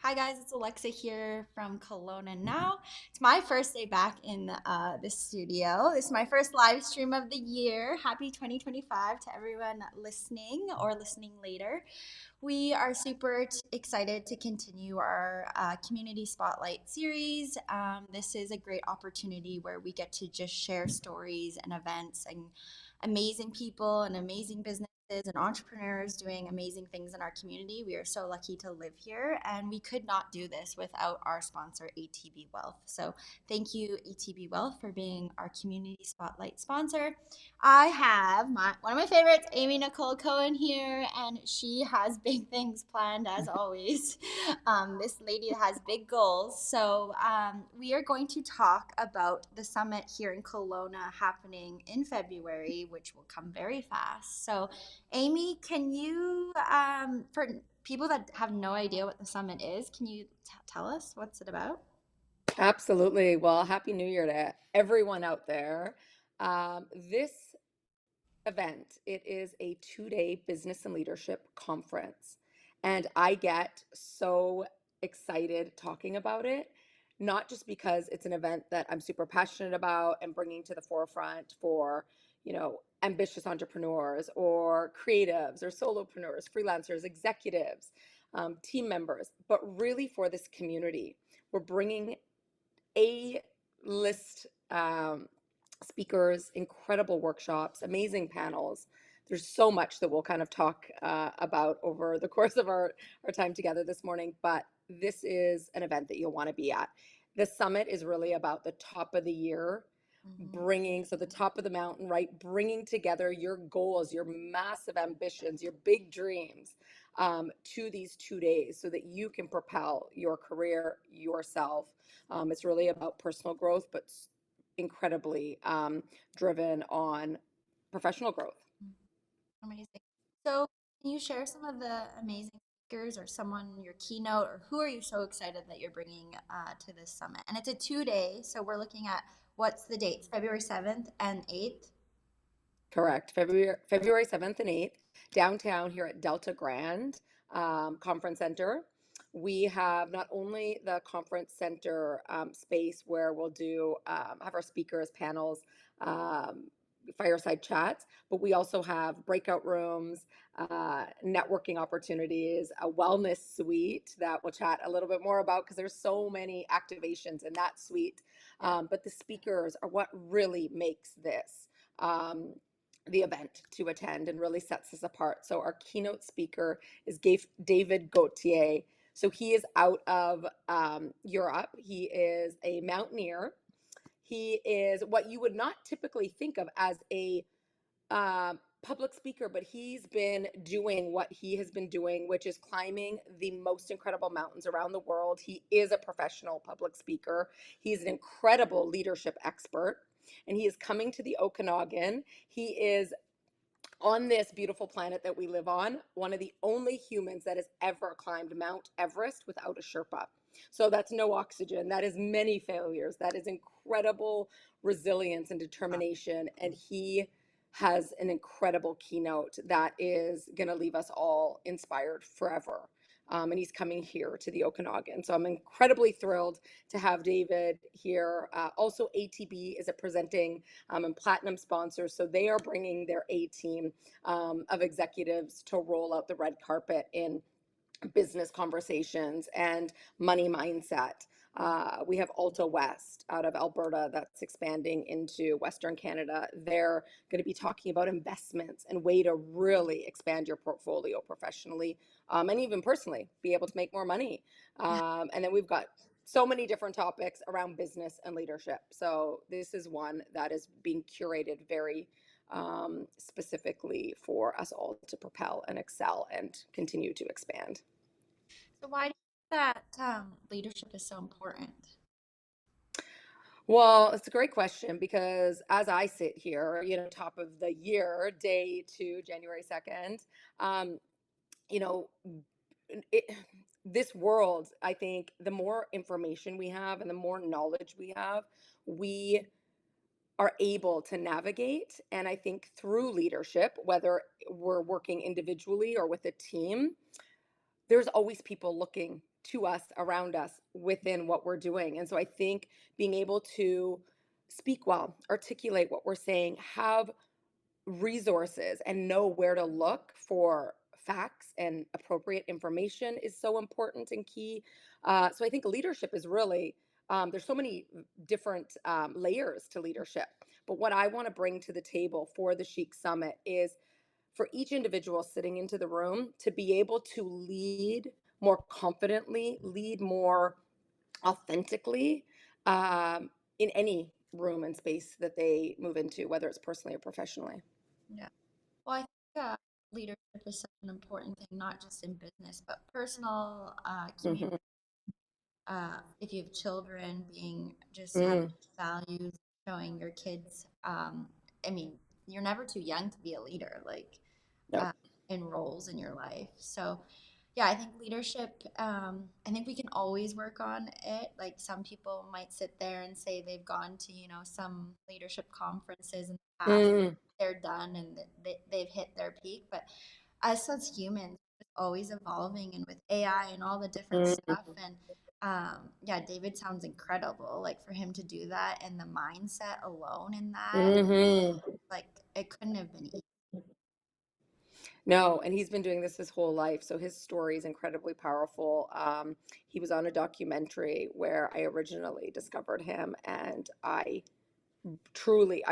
Hi guys, it's Alexa here from Kelowna now. It's my first day back in the studio. This is my first live stream of the year. Happy 2025 to everyone listening or listening later. We are super excited to continue our community spotlight series. This is a great opportunity where we get to just share stories and events and amazing people and amazing businesses and entrepreneurs doing amazing things in our community. We are so lucky to live here, and we could not do this without our sponsor, ATB Wealth. So, thank you, ATB Wealth, for being our community spotlight sponsor. I have one of my favorites, Amy Nicole Cohen, here, and she has big things planned as always. This lady has big goals. So, we are going to talk about the summit here in Kelowna happening in February, which will come very fast. So, Amy, can you, for people that have no idea what the summit is, can you tell us what's it about? Absolutely. Well, Happy New Year to everyone out there. This event, it is a 2-day business and leadership conference. And I get so excited talking about it, not just because it's an event that I'm super passionate about and bringing to the forefront for, ambitious entrepreneurs or creatives or solopreneurs, freelancers, executives, team members, but really for this community. We're bringing a list speakers, incredible workshops, amazing panels. There's so much that we'll kind of talk about over the course of our time together this morning, but this is an event that you'll want to be at. The summit is really about the top of the year, Mm-hmm. so the top of the mountain, right? Bringing together your goals, your massive ambitions, your big dreams to these 2 days so that you can propel your career, yourself. It's really about personal growth, but incredibly driven on professional growth. Amazing. So, can you share some of the amazing speakers or someone in your keynote, or who are you so excited that you're bringing to this summit? And it's a 2 day, so we're looking at what's the dates? February 7th and 8th. Correct. February 7th and 8th, downtown here at Delta Grand Conference Center. We have not only the conference center space where we'll have our speakers, panels, um, fireside chats, but we also have breakout rooms, networking opportunities, a wellness suite that we'll chat a little bit more about because there's so many activations in that suite. Yeah. But the speakers are what really makes this. Um, the event to attend and really sets us apart. So our keynote speaker is David Gautier. So he is out of Europe. He is a mountaineer. He is what you would not typically think of as a public speaker, but he's been doing what he has been doing, which is climbing the most incredible mountains around the world. He is a professional public speaker. He's an incredible leadership expert, and he is coming to the Okanagan. He is on this beautiful planet that we live on, one of the only humans that has ever climbed Mount Everest without a Sherpa. So that's no oxygen. That is many failures. That is incredible resilience and determination. And he has an incredible keynote that is going to leave us all inspired forever. And he's coming here to the Okanagan. So I'm incredibly thrilled to have David here. Also, ATB is a presenting and platinum sponsors. So they are bringing their A team of executives to roll out the red carpet in business conversations and money mindset. We have Alta West out of Alberta that's expanding into Western Canada. They're going to be talking about investments and way to really expand your portfolio professionally and even personally, be able to make more money. And then we've got so many different topics around business and leadership. So this is one that is being curated very specifically for us all to propel and excel and continue to expand. So, why do you think that leadership is so important? Well, it's a great question because as I sit here, top of the year, day two, January 2nd, um, you know, it, this world, I think the more information we have and the more knowledge we have, we are able to navigate. And I think through leadership, whether we're working individually or with a team, there's always people looking to us, around us, within what we're doing. And so I think being able to speak well, articulate what we're saying, have resources, and know where to look for facts and appropriate information is so important and key. So I think leadership is really, there's so many different layers to leadership. But what I want to bring to the table for the Chic Summit is for each individual sitting into the room to be able to lead more confidently, lead more authentically, in any room and space that they move into, whether it's personally or professionally. Yeah. Well, I think leadership is such an important thing, not just in business, but personal, community. Hmm. If you have children, being just having Mm. values, showing your kids. I mean, you're never too young to be a leader, like No. uh, in roles in your life. So, yeah, I think leadership. I think we can always work on it. Like some people might sit there and say they've gone to, some leadership conferences in the past. Mm. They're done and they've hit their peak, but us as humans we're always evolving, and with AI and all the different stuff. Mm. And yeah, David sounds incredible, like for him to do that and the mindset alone in that, Hmm. like it couldn't have been easy. No, and he's been doing this his whole life, so his story is incredibly powerful. He was on a documentary where I originally discovered him, and I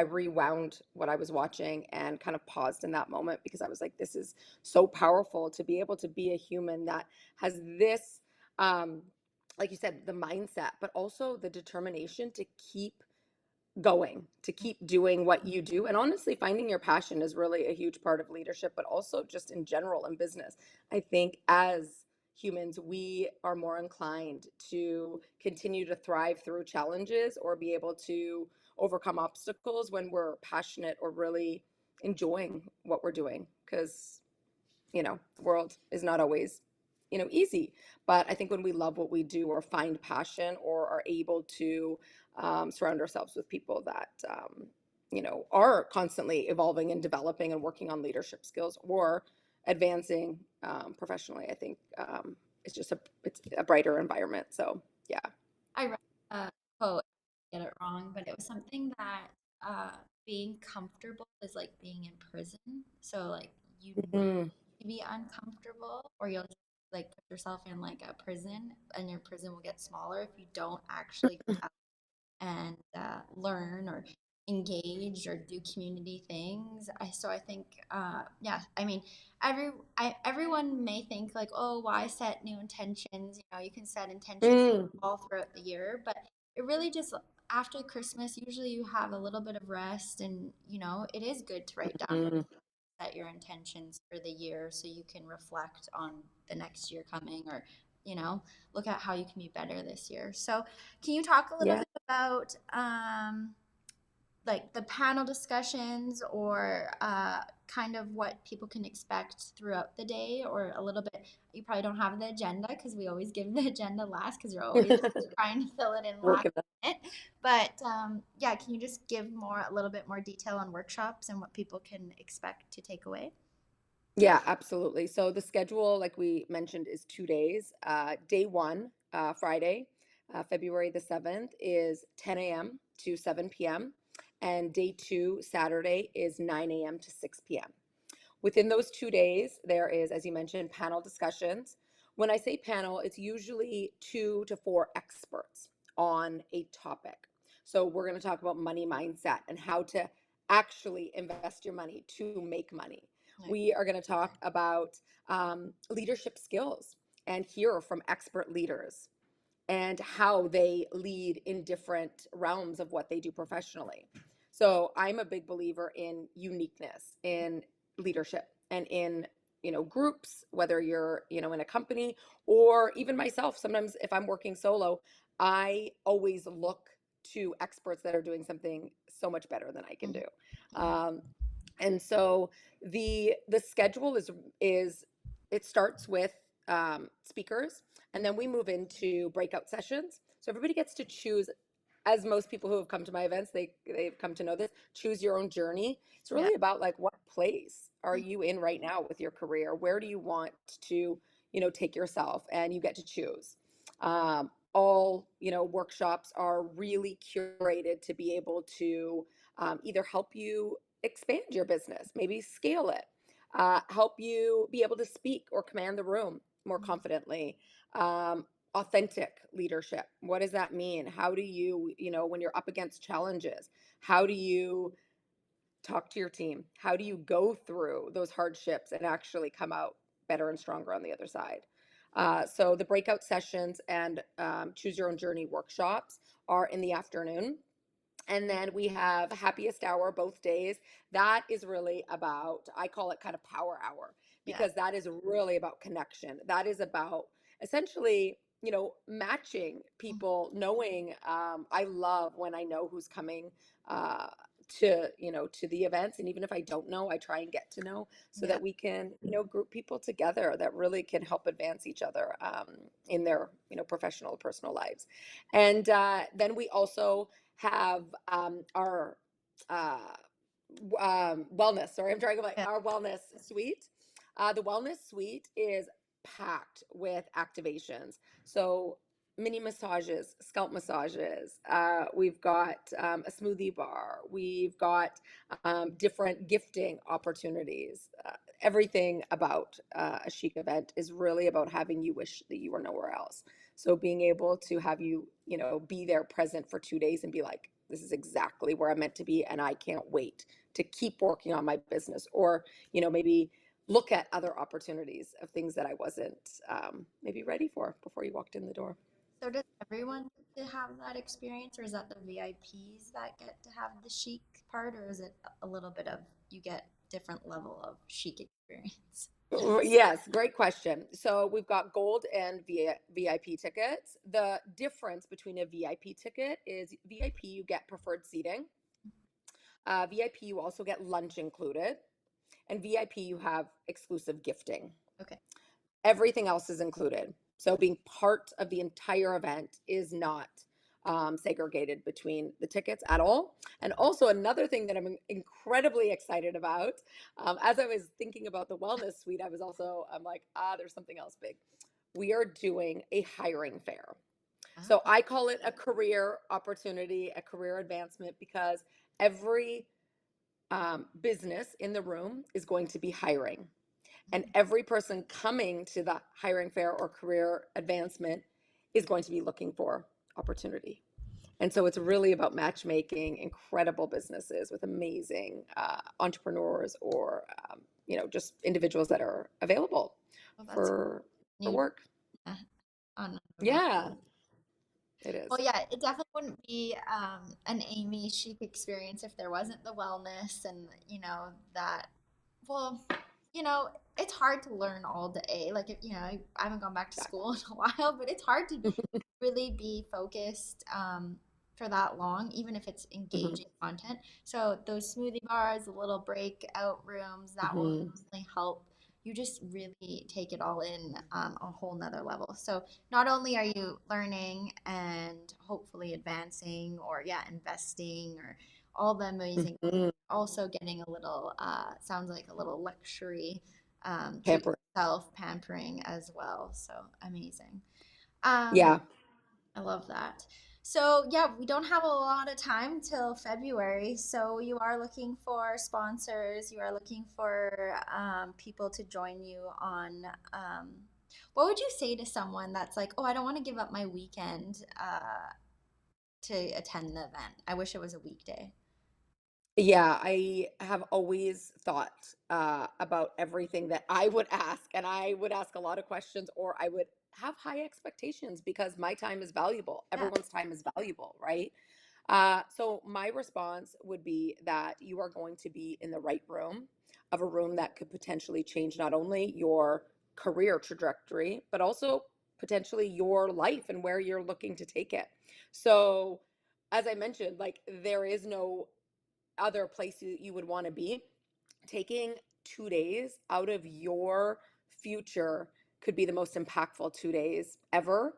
rewound what I was watching and kind of paused in that moment because I was like, this is so powerful to be able to be a human that has this, um, like you said, the mindset, but also the determination to keep going, to keep doing what you do. And honestly, finding your passion is really a huge part of leadership, but also just in general in business. I think as humans, we are more inclined to continue to thrive through challenges or be able to overcome obstacles when we're passionate or really enjoying what we're doing. Because the world is not always, easy. But I think when we love what we do or find passion or are able to surround ourselves with people that, are constantly evolving and developing and working on leadership skills or advancing professionally, I think it's a brighter environment. So, yeah. I read a quote, I get it wrong, but it was something that uh, being comfortable is like being in prison. So like you need Mm. to be uncomfortable, or you'll just like put yourself in like a prison, and your prison will get smaller if you don't actually go out and learn or engage or do community things. So I think, yeah, I mean, everyone may think like, oh, why set new intentions? You can set intentions Mm. all throughout the year, but it really just after Christmas, usually you have a little bit of rest, and it is good to write down, Mm. set your intentions for the year so you can reflect on the next year coming, or you know look at how you can be better this year. So can you talk a little Yeah. bit about like the panel discussions, or kind of what people can expect throughout the day, or a little bit? You probably don't have the agenda because we always give the agenda last because you're always trying to fill it in last Working. minute. But yeah, can you just give a little bit more detail on workshops and what people can expect to take away? Yeah, absolutely. So the schedule, like we mentioned, is 2 days. Day one, Friday, February the 7th, is 10 a.m. to 7 p.m. And day two, Saturday, is 9 a.m. to 6 p.m. Within those 2 days, there is, as you mentioned, panel discussions. When I say panel, it's usually 2 to 4 experts on a topic. So we're going to talk about money mindset and how to actually invest your money to make money. Like, We are going to talk about leadership skills and hear from expert leaders and how they lead in different realms of what they do professionally. So I'm a big believer in uniqueness in leadership and in groups, whether you're in a company or even myself. Sometimes if I'm working solo, I always look to experts that are doing something so much better than I can mhm, do. And so the schedule is it starts with speakers, and then we move into breakout sessions. So everybody gets to choose, as most people who have come to my events, they've come to know this, choose your own journey. It's yeah. really about like what place are you in right now with your career? Where do you want to, take yourself, and you get to choose. All workshops are really curated to be able to either help you expand your business, maybe scale it, help you be able to speak or command the room more confidently. um, Authentic leadership, what does that mean? How do you, when you're up against challenges, how do you talk to your team? How do you go through those hardships and actually come out better and stronger on the other side? So the breakout sessions and choose your own journey workshops are in the afternoon. And then we have happiest hour both days. That is really about, I call it kind of power hour, Yeah. because that is really about connection. That is about essentially, matching people, knowing, I love when I know who's coming to the events. And even if I don't know, I try and get to know, so Yeah. that we can, group people together that really can help advance each other in their, professional, personal lives. And then we also have our uh, wellness. Sorry, I'm trying to like Yeah. our wellness suite. The wellness suite is packed with activations. So mini massages, scalp massages. We've got a smoothie bar. We've got different gifting opportunities. Everything about a chic event is really about having you wish that you were nowhere else. So being able to have you, be there present for 2 days and be like, this is exactly where I'm meant to be, and I can't wait to keep working on my business, or, maybe look at other opportunities of things that I wasn't maybe ready for before you walked in the door. So does everyone get to have that experience, or is that the VIPs that get to have the chic part, or is it a little bit of you get different level of chic experience? Yes, great question. So we've got gold and VIP tickets. The difference between a VIP ticket is VIP, you get preferred seating. VIP, you also get lunch included. And VIP, you have exclusive gifting. Okay. Everything else is included. So being part of the entire event is not segregated between the tickets at all. And also another thing that I'm incredibly excited about, as I was thinking about the wellness suite, I'm like, there's something else big. We are doing a hiring fair. So Ah, I call it a career opportunity, a career advancement, because every business in the room is going to be hiring. And every person coming to the hiring fair or career advancement is going to be looking for opportunity. And so it's really about matchmaking incredible businesses with amazing entrepreneurs, or just individuals that are available well, that's for new work. on another Yeah, level. it is. Well, yeah, it definitely wouldn't be an Amy chic experience if there wasn't the wellness and that. Well, it's hard to learn all day. Like if I haven't gone back to school in a while, but it's hard to really be focused for that long, even if it's Mhm, engaging content. So those smoothie bars, the little breakout rooms, that will mhm, definitely help you just really take it all in a whole nother level. So not only are you learning and hopefully advancing, or yeah, investing, or all the amazing, mhm. also getting a little sounds like a little luxury treat Pamper. yourself, pampering as well. So amazing. um Yeah. I love that. So yeah, we don't have a lot of time till February. So you are looking for sponsors. You are looking for people to join you on. What would you say to someone that's like, oh, I don't want to give up my weekend to attend the event. I wish it was a weekday. Yeah, I have always thought about everything that I would ask, and I would ask a lot of questions, or I would have high expectations, because my time is valuable. Yeah. Everyone's time is valuable, right? So my response would be that you are going to be in the right room, of a room that could potentially change not only your career trajectory, but also potentially your life and where you're looking to take it. So, as I mentioned, like, there is no other place you would want to be. Taking 2 days out of your future could be the most impactful 2 days ever.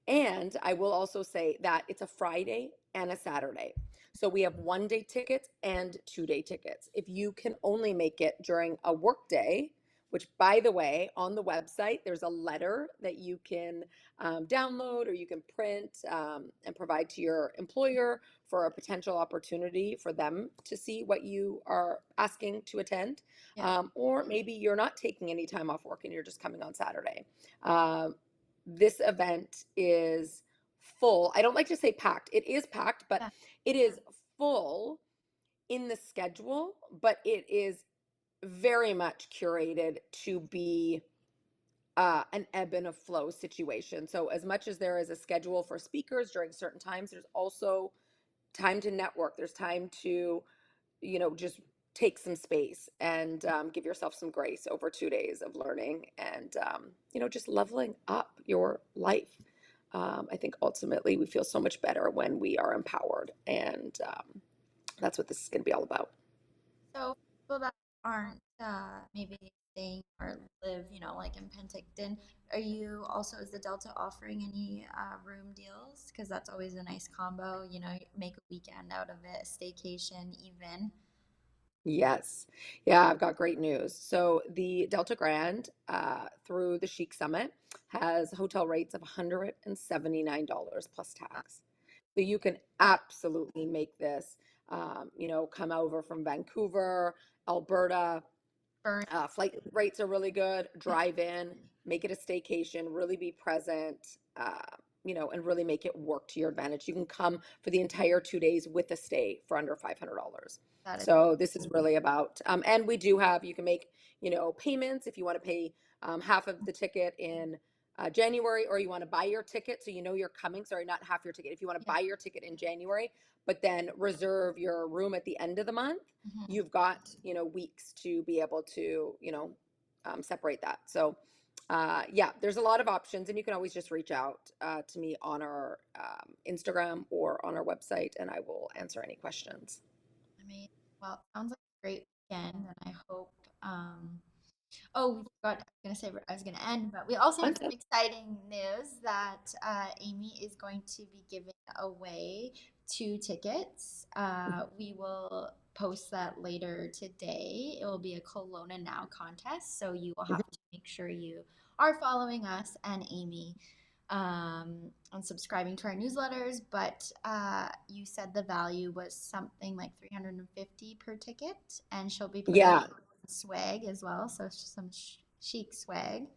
And I will also say that it's a Friday and a Saturday. So we have 1 day tickets and 2 day tickets. If you can only make it during a work day, which, by the way, on the website, there's a letter that you can download or you can print and provide to your employer for a potential opportunity for them to see what you are asking to attend. Yeah. Or maybe you're not taking any time off work and you're just coming on Saturday. This event is full. I don't like to say packed. It is packed, but Yeah. it is full in the schedule, but it is very much curated to be an ebb and a flow situation. So, as much as there is a schedule for speakers during certain times, there's also time to network. There's time to, just take some space and give yourself some grace over 2 days of learning and, just leveling up your life. I think ultimately we feel so much better when we are empowered. And that's what this is going to be all about. So people that aren't maybe staying or live, like in Penticton, are you also, is the Delta offering any room deals? Because that's always a nice combo. Make a weekend out of it, a staycation even. Yes. Yeah, I've got great news. So the Delta Grand through the Chic Summit has hotel rates of $179 plus tax. So you can Yeah, absolutely make this, come over from Vancouver, Alberta. burn. Flight rates are really good. Drive in, make it a staycation, really be present, and really make it work to your advantage. You can come for the entire 2 days with a stay for under $500. That is So this is really about, and we do have, you can make, payments if you want to pay half of the ticket in January, or you want to buy your ticket so you're coming. Sorry, not half your ticket. If you want to yeah. buy your ticket in January, but then reserve your room at the end of the month, Mhm. you've got weeks to be able to separate that. So yeah, there's a lot of options, and you can always just reach out to me on our Instagram or on our website, and I will answer any questions. Amazing. Well, it sounds like a great weekend, and I hope. Oh, we forgot. I was gonna end, but we also have some Content. exciting news that Amy is going to be giving away 2 tickets. We will post that later today. It will be a Kelowna Now contest, so you will have to make sure you are following us and Amy and subscribing to our newsletters. But you said the value was something like 350 per ticket, and she'll be putting Yeah. swag as well, so some chic swag.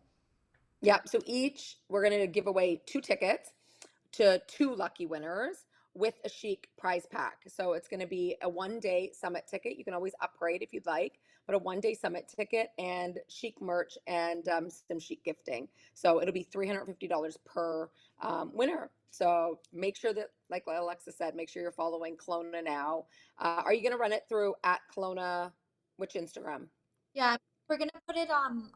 Yeah. So each, we're going to give away 2 tickets to 2 lucky winners with a Chic prize pack. So it's going to be a 1 day summit ticket. You can always upgrade if you'd like, but a 1 day summit ticket and Chic merch and some Chic gifting. So it'll be $350 per winner. So make sure that, like Alexa said, make sure you're following Kelowna Now. Are you going to run it through at Kelowna? Which Instagram? Yeah, we're gonna put it on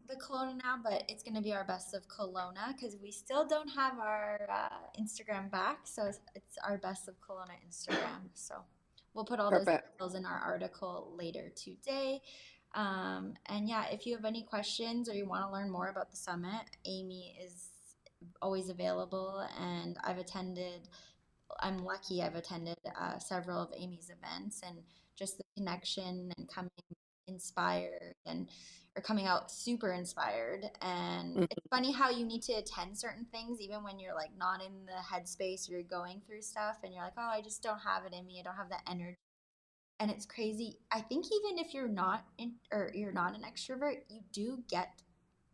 the Kelowna Now, but it's gonna be our best of Kelowna because we still don't have our Instagram back, so it's our best of Kelowna Instagram. So we'll put all those Perfect. details in our article later today. And yeah, if you have any questions or you want to learn more about the summit, Amy is always available, and I'm lucky I've attended several of Amy's events, and just the connection and coming inspired and or coming out super inspired. And it's Mhm. funny how you need to attend certain things even when you're like not in the headspace, you're going through stuff and you're like, oh, I just don't have it in me. I don't have the energy. And it's crazy. I think even if you're not in or you're not an extrovert, you do get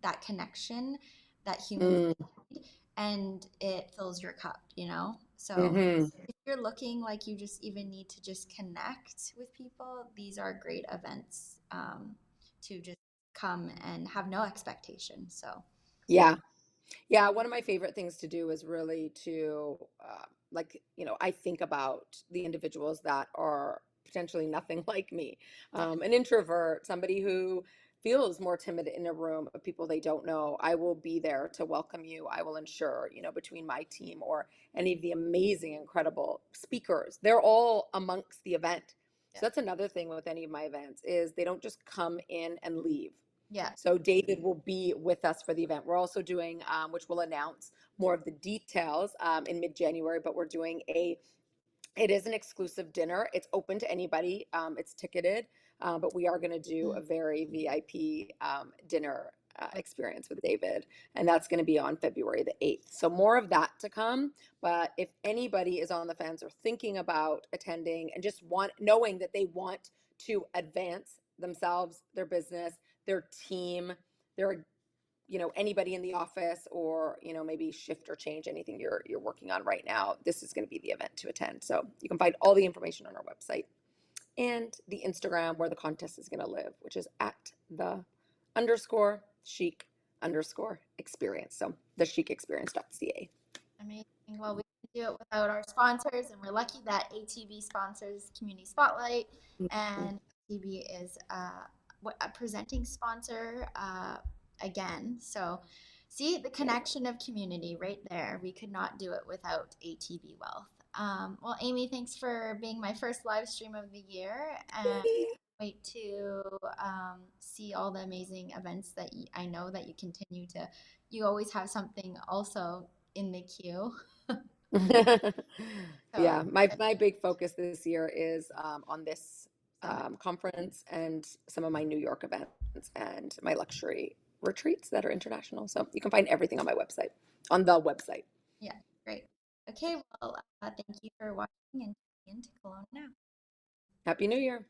that connection that humans Mm, need, and it fills your cup. So mhm. if you're looking like you just even need to just connect with people, these are great events to just come and have no expectation. So Yeah. Yeah, one of my favorite things to do is really to, I think about the individuals that are potentially nothing like me. An introvert, somebody who feels more timid in a room of people they don't know. I will be there to welcome you. I will ensure, between my team or any of the amazing, incredible speakers, they're all amongst the event. yeah, So that's another thing with any of my events is they don't just come in and leave. yeah, So David will be with us for the event. We're also doing, which we'll announce more of the details in mid-January, but it is an exclusive dinner. It's open to anybody. It's ticketed. but we are going to do a very VIP dinner experience with David, and that's going to be on February the 8th. So more of that to come. But if anybody is on the fence or thinking about attending and just knowing that they want to advance themselves, their business, their team, their anybody in the office, or maybe shift or change anything you're working on right now, this is going to be the event to attend. So you can find all the information on our website and the Instagram where the contest is going to live, which is at the underscore chic underscore experience. So the chicexperience.ca. Amazing. Well, we can do it without our sponsors, and we're lucky that ATB sponsors Community Spotlight, and ATB is a presenting sponsor again. So, see the connection of community right there. We could not do it without ATB Wealth. Well, Amy, thanks for being my first live stream of the year, and wait to see all the amazing events that I know that you continue to. You always have something also in the queue. So Yeah, my big focus this year is on this summit. conference and some of my New York events and my luxury retreats that are international. So you can find everything on my website, on the website. Yeah, great. Okay, well, thank you for watching and tuning in to Kelowna Now. Happy New Year.